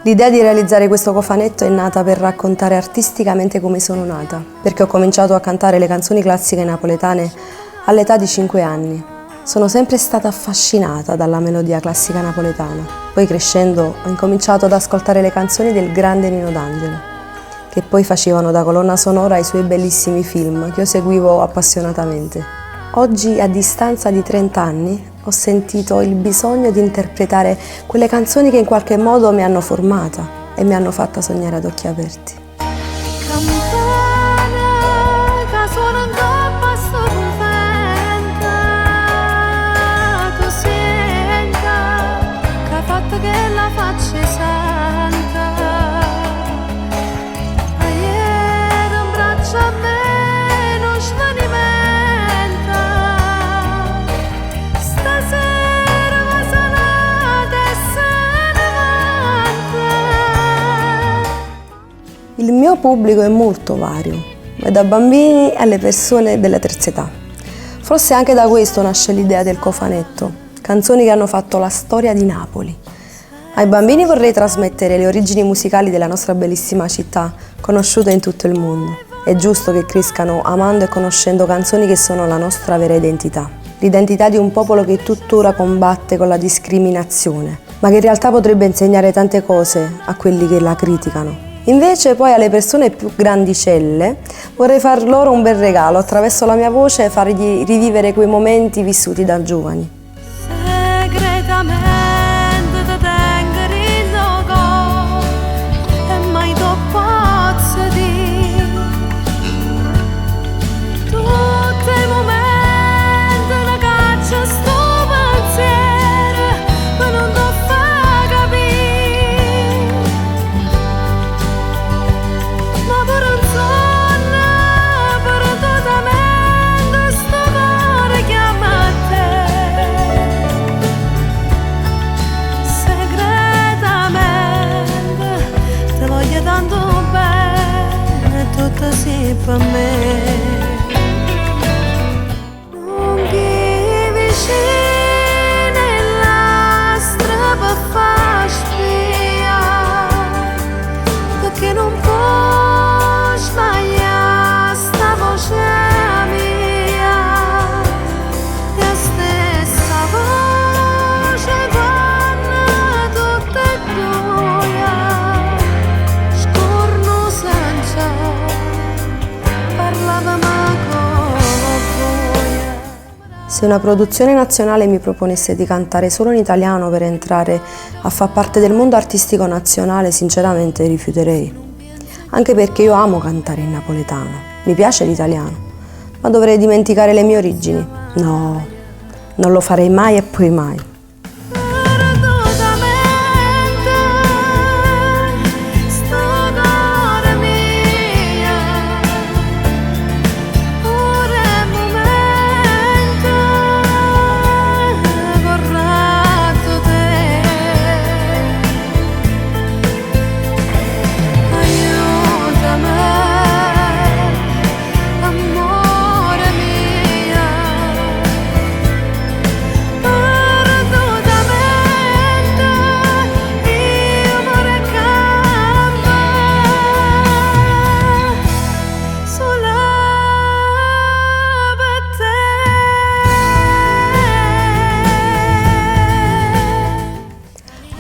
L'idea di realizzare questo cofanetto è nata per raccontare artisticamente come sono nata, perché ho cominciato a cantare le canzoni classiche napoletane all'età di 5 anni. Sono sempre stata affascinata dalla melodia classica napoletana. Poi crescendo ho incominciato ad ascoltare le canzoni del grande Nino D'Angelo, che poi facevano da colonna sonora ai suoi bellissimi film che io seguivo appassionatamente. Oggi, a distanza di 30 anni, ho sentito il bisogno di interpretare quelle canzoni che in qualche modo mi hanno formata e mi hanno fatta sognare ad occhi aperti. Il mio pubblico è molto vario, da bambini alle persone della terza età. Forse anche da questo nasce l'idea del cofanetto, canzoni che hanno fatto la storia di Napoli. Ai bambini vorrei trasmettere le origini musicali della nostra bellissima città, conosciuta in tutto il mondo. È giusto che crescano amando e conoscendo canzoni che sono la nostra vera identità. L'identità di un popolo che tuttora combatte con la discriminazione, ma che in realtà potrebbe insegnare tante cose a quelli che la criticano. Invece poi alle persone più grandicelle vorrei far loro un bel regalo, attraverso la mia voce fargli rivivere quei momenti vissuti da giovani. Per me lunghi vicini la strada fa spia perché non può sbagliare sta voce mia la stessa voce quando tutte e due scorno senza. Se una produzione nazionale mi proponesse di cantare solo in italiano per entrare a far parte del mondo artistico nazionale, sinceramente rifiuterei. Anche perché io amo cantare in napoletano, mi piace l'italiano, ma dovrei dimenticare le mie origini. No, non lo farei mai e poi mai.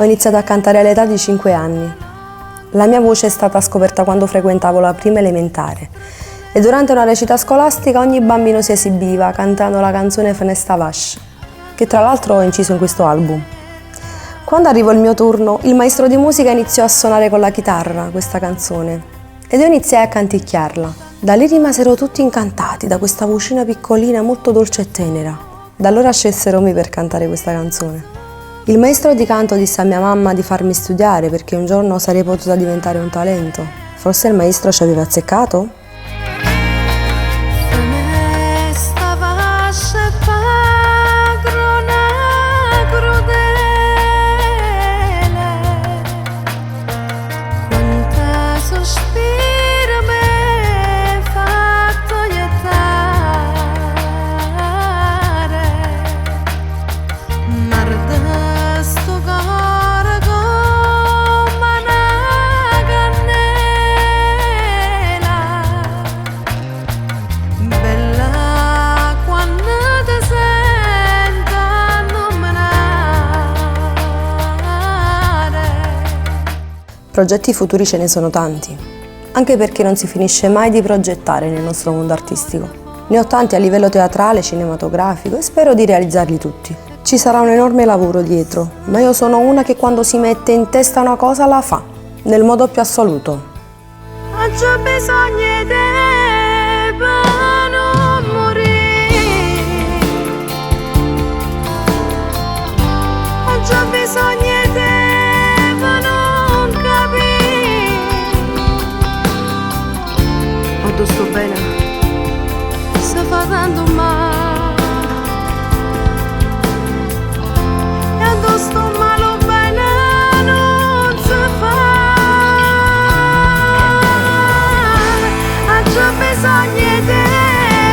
Ho iniziato a cantare all'età di 5 anni. La mia voce è stata scoperta quando frequentavo la prima elementare e durante una recita scolastica ogni bambino si esibiva cantando la canzone Fenesta Vash, che tra l'altro ho inciso in questo album. Quando arrivò il mio turno, il maestro di musica iniziò a suonare con la chitarra questa canzone ed io iniziai a canticchiarla. Da lì rimasero tutti incantati da questa vocina piccolina molto dolce e tenera. Da allora scelsero me per cantare questa canzone. Il maestro di canto disse a mia mamma di farmi studiare perché un giorno sarei potuta diventare un talento. Forse il maestro ci aveva azzeccato? Mar de sto Progetti futuri ce ne sono tanti, anche perché non si finisce mai di progettare nel nostro mondo artistico. Ne ho tanti a livello teatrale, cinematografico e spero di realizzarli tutti. Ci sarà un enorme lavoro dietro, ma io sono una che quando si mette in testa una cosa la fa, nel modo più assoluto. Ho già bisogno di te per non morire. Ho già bisogno di te per non capire. Quando sto bene, si fa tanto male. E quando sto male bene non si fa. Ho già bisogno di te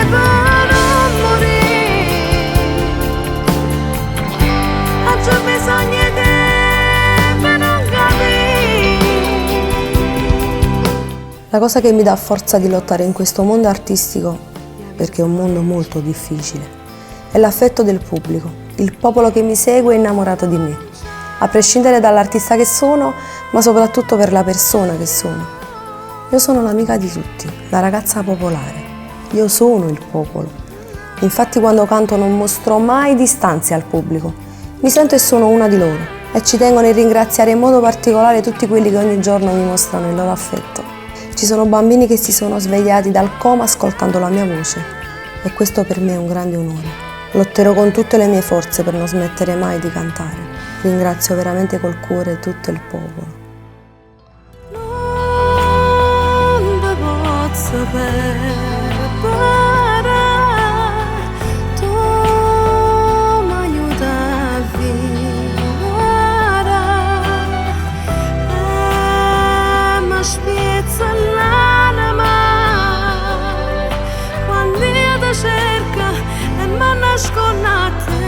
per non morire. Ho già bisogno di te per non capire. La cosa che mi dà forza di lottare in questo mondo artistico, perché è un mondo molto difficile, è l'affetto del pubblico, il popolo che mi segue è innamorato di me, a prescindere dall'artista che sono, ma soprattutto per la persona che sono. Io sono l'amica di tutti, la ragazza popolare. Io sono il popolo. Infatti quando canto non mostro mai distanze al pubblico. Mi sento e sono una di loro e ci tengo nel ringraziare in modo particolare tutti quelli che ogni giorno mi mostrano il loro affetto. Ci sono bambini che si sono svegliati dal coma ascoltando la mia voce e questo per me è un grande onore. Lotterò con tutte le mie forze per non smettere mai di cantare. Ringrazio veramente col cuore tutto il popolo. Non te posso preparare, tu mi aiuti a vivere e mi spezza l'anima quando io ti cerco e mi nascondo a te.